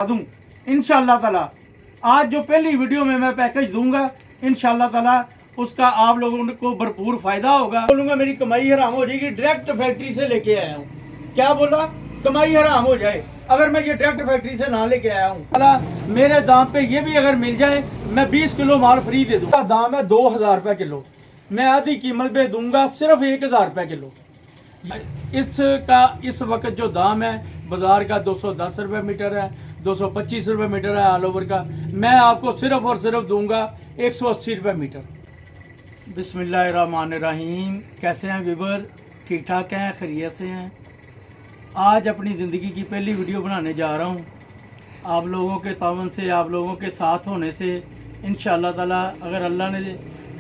दूं इंशाअल्लाह ताला। आज जो पहली वीडियो में मैं पैकेज दूंगा इंशाअल्लाह ताला उसका आप लोगों को भरपूर फायदा होगा। बोलूंगा मेरी कमाई हराम हो जाएगी, डायरेक्ट फैक्ट्री से लेके आया हूँ। क्या बोला? कमाई हराम हो जाए अगर मैं ये डायरेक्ट फैक्ट्री से ना लेके आया हूँ। मेरे दाम पे ये भी अगर मिल जाए मैं 20 किलो माल फ्री दे दूंगा। दाम है 2000 रुपये किलो, मैं आधी कीमत पे दूंगा सिर्फ 1000 रुपये किलो। इसका इस वक्त जो दाम है बाजार का 210 रुपये मीटर है, 225 रुपये मीटर है ऑल ओवर का। मैं आपको सिर्फ और सिर्फ दूंगा 180 रुपये मीटर। बिस्मिल्लाहिर्रहमानिर्रहीम। कैसे हैं वीवर? ठीक ठाक हैं, खैरियत से हैं? आज अपनी ज़िंदगी की पहली वीडियो बनाने जा रहा हूँ। आप लोगों के तावन से, आप लोगों के साथ होने से इंशाअल्लाह ताला अगर अल्लाह ने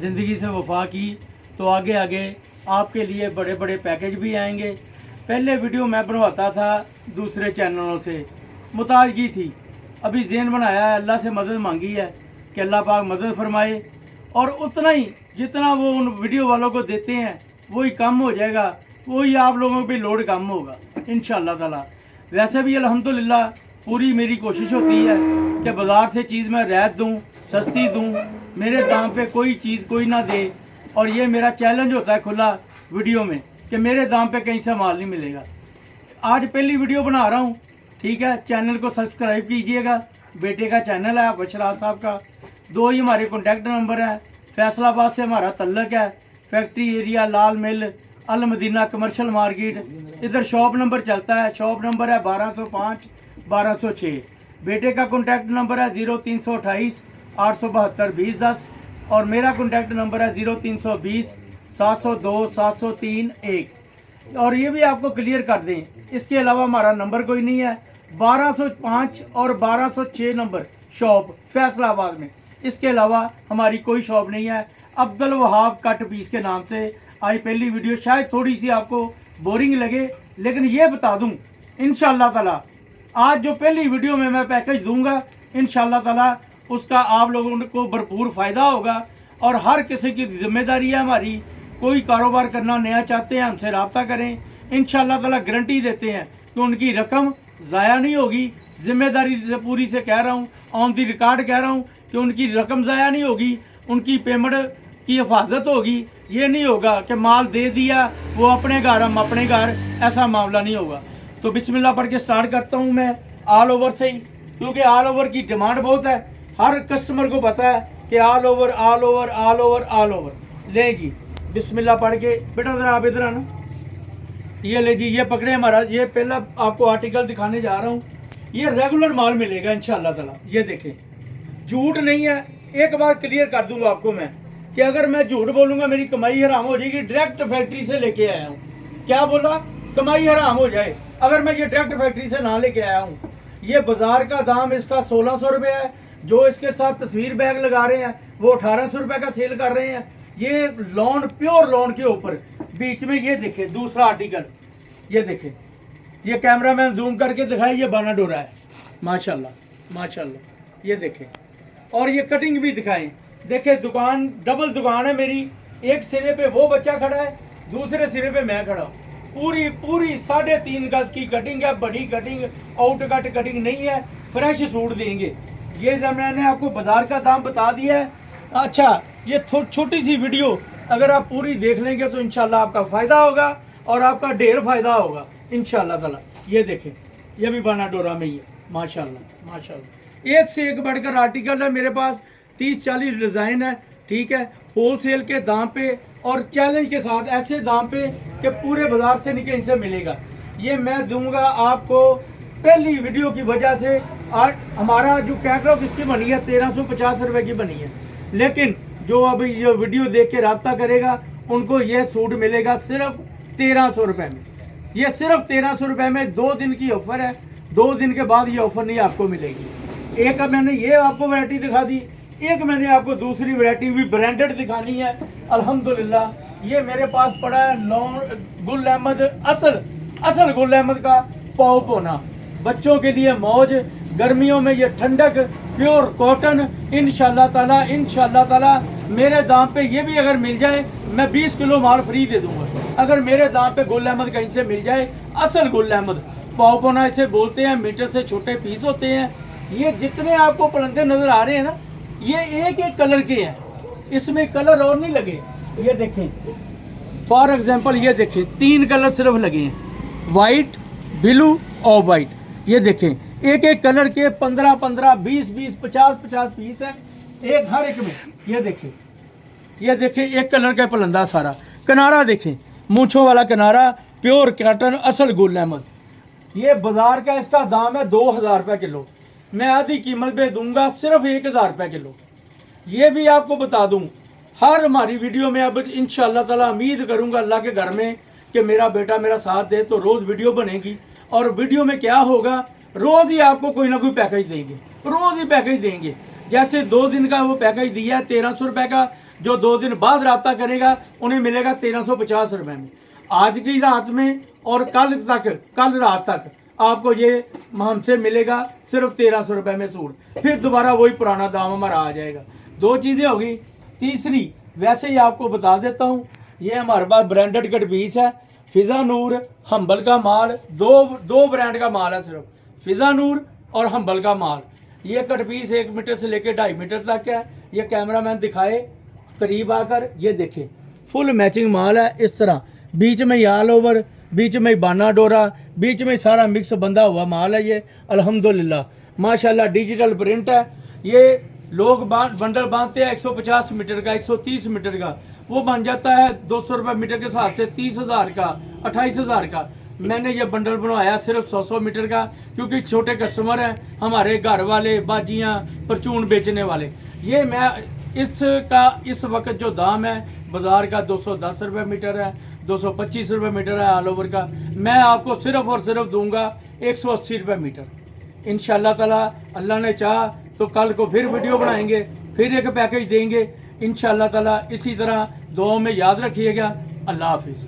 ज़िंदगी से वफा की तो आगे आगे आपके लिए बड़े बड़े पैकेज भी आएंगे। पहले वीडियो मैं बनवाता था दूसरे चैनलों से, मुताजगी थी। अभी ज़हन बनाया है, अल्लाह से मदद मांगी है कि अल्लाह पाक मदद फरमाए और उतना ही जितना वो उन वीडियो वालों को देते हैं वही कम हो जाएगा, वही आप लोगों पे लोड कम होगा इंशाअल्लाह ताला। वैसे भी अल्हम्दुलिल्लाह पूरी मेरी कोशिश होती है कि बाज़ार से चीज़ मैं रियायत दूँ, सस्ती दूँ, मेरे दाम पे कोई चीज़ कोई ना दे। और ये मेरा चैलेंज होता है खुला वीडियो में कि मेरे दाम पे कहीं से माल नहीं मिलेगा। आज पहली वीडियो बना रहा हूँ, ठीक है। चैनल को सब्सक्राइब कीजिएगा, बेटे का चैनल है बशराज साहब का। 2 ही हमारे कॉन्टैक्ट नंबर हैं। फैसलाबाद से हमारा तल्लक है, फैक्ट्री एरिया लाल मिल अल मदीना कमर्शियल मार्केट, इधर शॉप नंबर चलता है। शॉप नंबर है 1205 1206। बेटे का कॉन्टैक्ट नंबर है 0328 872 2010 और मेरा कॉन्टैक्ट नंबर है 0320 702 703 1। और ये भी आपको क्लियर कर दें, इसके अलावा हमारा नंबर कोई नहीं है। 1205 और 1206 नंबर शॉप फैसलाबाद में, इसके अलावा हमारी कोई शॉप नहीं है। अब्दुल वहाब कट पीस के नाम से आज पहली वीडियो। शायद थोड़ी सी आपको बोरिंग लगे, लेकिन ये बता दूं इंशाअल्लाह ताला आज जो पहली वीडियो में मैं पैकेज दूंगा इंशाअल्लाह ताला उसका आप लोगों को भरपूर फ़ायदा होगा। और हर किसी की जिम्मेदारी है हमारी, कोई कारोबार करना नया चाहते हैं हमसे रब्ता करें। इंशाअल्लाह ताला गारंटी देते हैं कि उनकी रकम ज़ाया नहीं होगी। जिम्मेदारी से पूरी से कह रहा हूँ, ऑन दी रिकॉर्ड कह रहा हूँ कि उनकी रकम ज़ाया नहीं होगी, उनकी पेमेंट की हिफाजत होगी। ये नहीं होगा कि माल दे दिया वो अपने घर हम अपने घर, ऐसा मामला नहीं होगा। तो बिस्मिल्लाह पढ़ के स्टार्ट करता हूँ मैं ऑल ओवर से ही, क्योंकि ऑल ओवर की डिमांड बहुत है। हर कस्टमर को पता है कि all over all over all over all over लेगी। बिस्मिल्लाह पढ़ के बेटा ज़रा आप इधर आना, ये ले जी, ये पकड़े हमारा। ये पहला आपको आर्टिकल दिखाने जा रहा हूँ, ये रेगुलर माल मिलेगा इंशाअल्लाह ताला। ये देखें, झूठ नहीं है। एक बात क्लियर कर दूंगा आपको मैं कि अगर मैं झूठ बोलूँगा मेरी कमाई हराम हो जाएगी। डायरेक्ट फैक्ट्री से लेके आया हूँ। क्या बोला? कमाई हराम हो जाए अगर मैं ये डायरेक्ट फैक्ट्री से ना लेके आया हूँ। ये बाजार का दाम इसका 1600 रुपये है। जो इसके साथ तस्वीर बैग लगा रहे हैं वो 1800 रुपये का सेल कर रहे हैं। ये लॉन, प्योर लॉन के ऊपर बीच में ये देखे दूसरा आर्टिकल, ये देखे, ये कैमरा मैन जूम करके दिखाए, ये बाना डोरा है माशाल्लाह माशाल्लाह। ये देखे, और ये कटिंग भी दिखाएं। देखे दुकान डबल दुकान है मेरी, एक सिरे पे वो बच्चा खड़ा है, दूसरे सिरे पे मैं खड़ा हूँ। पूरी 3.5 गज की कटिंग है, बड़ी कटिंग, आउट कट कटिंग नहीं है। फ्रेश सूट देंगे। ये जब मैंने आपको बाजार का दाम बता दिया है। अच्छा, ये छोटी सी वीडियो अगर आप पूरी देख लेंगे तो इंशाल्लाह आपका फ़ायदा होगा और आपका ढेर फ़ायदा होगा इंशाल्लाह ताला। ये देखें, ये भी बाना डोरा में ही है माशाल्लाह माशाल्लाह। एक से एक बढ़कर आर्टिकल है मेरे पास, 30-40 डिज़ाइन है, ठीक है। होलसेल के दाम पे और चैलेंज के साथ ऐसे दाम पे कि पूरे बाजार से नहीं कहीं से मिलेगा। ये मैं दूंगा आपको पहली वीडियो की वजह से। आज हमारा जो कैटलॉग इसकी बनी है 1350 रुपये की बनी है, लेकिन जो अभी ये वीडियो देख के रब्ता करेगा उनको ये सूट मिलेगा सिर्फ 1300 रुपये में। ये सिर्फ 1300 रुपये में 2 दिन की ऑफ़र है। 2 दिन के बाद ये ऑफ़र नहीं आपको मिलेगी। एक मैंने ये आपको वैरायटी दिखा दी, एक मैंने आपको दूसरी वैरायटी भी ब्रांडेड दिखानी है। अल्हम्दुलिल्लाह ये मेरे पास पड़ा है गुल अहमद असल गुल अहमद का पाव पोना। बच्चों के लिए मौज, गर्मियों में ये ठंडक, प्योर कॉटन। इंशाल्लाह ताला मेरे दाम पे ये भी अगर मिल जाए मैं 20 किलो माल फ्री दे दूंगा। अगर मेरे दाम पे गुल अहमद कहीं से मिल जाए, असल गुल अहमद पाव पोना इसे बोलते हैं। मीटर से छोटे पीस होते हैं, ये जितने आपको पलंदे नज़र आ रहे हैं ना, ये एक एक कलर के हैं, इसमें कलर और नहीं लगे। ये देखें फॉर एग्जांपल, ये देखें 3 कलर सिर्फ लगे हैं, वाइट, ब्लू और वाइट। ये देखें एक एक कलर के 15-15, 20-20, 50-50 पीस है एक हर एक में। ये देखें एक कलर का पलंदा सारा। किनारा देखें, मूंछों वाला किनारा, प्योर कॉटन, असल गुल अहमद। ये बाज़ार का इसका दाम है 2000 रुपये किलो, मैं आधी कीमत पे दूंगा सिर्फ 1000 रुपये किलो। ये भी आपको बता दूं, हर हमारी वीडियो में अब इंशाअल्लाह ताला उम्मीद करूंगा अल्लाह के घर में कि मेरा बेटा मेरा साथ दे तो रोज़ वीडियो बनेगी। और वीडियो में क्या होगा, रोज़ ही आपको कोई ना कोई पैकेज देंगे, रोज़ ही पैकेज देंगे। जैसे 2 दिन का वो पैकेज दिया है 1300 रुपये का, जो 2 दिन बाद रब्ता करेगा उन्हें मिलेगा 1350 रुपये में। आज की रात में और कल रात तक आपको ये हमसे मिलेगा सिर्फ 1300 रुपये में सूट, फिर दोबारा वही पुराना दाम हमारा आ जाएगा। 2 चीज़ें होगी। तीसरी, वैसे ही आपको बता देता हूँ, ये हमारे पास ब्रांडेड कट पीस है, फिज़ा नूर, हम्बल का माल, दो ब्रांड का माल है सिर्फ, फिज़ा नूर और हम्बल का माल। ये कट पीस 1 मीटर से लेकर 2.5 मीटर तक है। ये कैमरामैन दिखाए करीब आकर, ये देखें फुल मैचिंग माल है। इस तरह बीच में ऑल ओवर, बीच में बाना डोरा, बीच में सारा मिक्स बंधा हुआ माल है। ये अल्हम्दुलिल्लाह माशाल्लाह डिजिटल प्रिंट है। ये लोग बंडल बांधते हैं 150 मीटर का, 130 मीटर का, वो बन जाता है 200 रुपये मीटर के हिसाब से 30,000 का, 28,000 का। मैंने ये बंडल बनवाया सिर्फ 100 मीटर का, क्योंकि छोटे कस्टमर हैं हमारे, घर वाले, बाजियाँ, परचून बेचने वाले। ये मैं इसका इस वक्त जो दाम है बाज़ार का 210 रुपये मीटर है, 225 रुपये मीटर है ऑल ओवर का। मैं आपको सिर्फ और सिर्फ दूंगा 180 रुपये मीटर। इंशाअल्लाह ताला अल्लाह ने चाहा तो कल को फिर वीडियो बनाएंगे, फिर एक पैकेज देंगे इंशाअल्लाह ताला। इसी तरह दुआओं में याद रखिएगा। अल्लाह हाफिज़।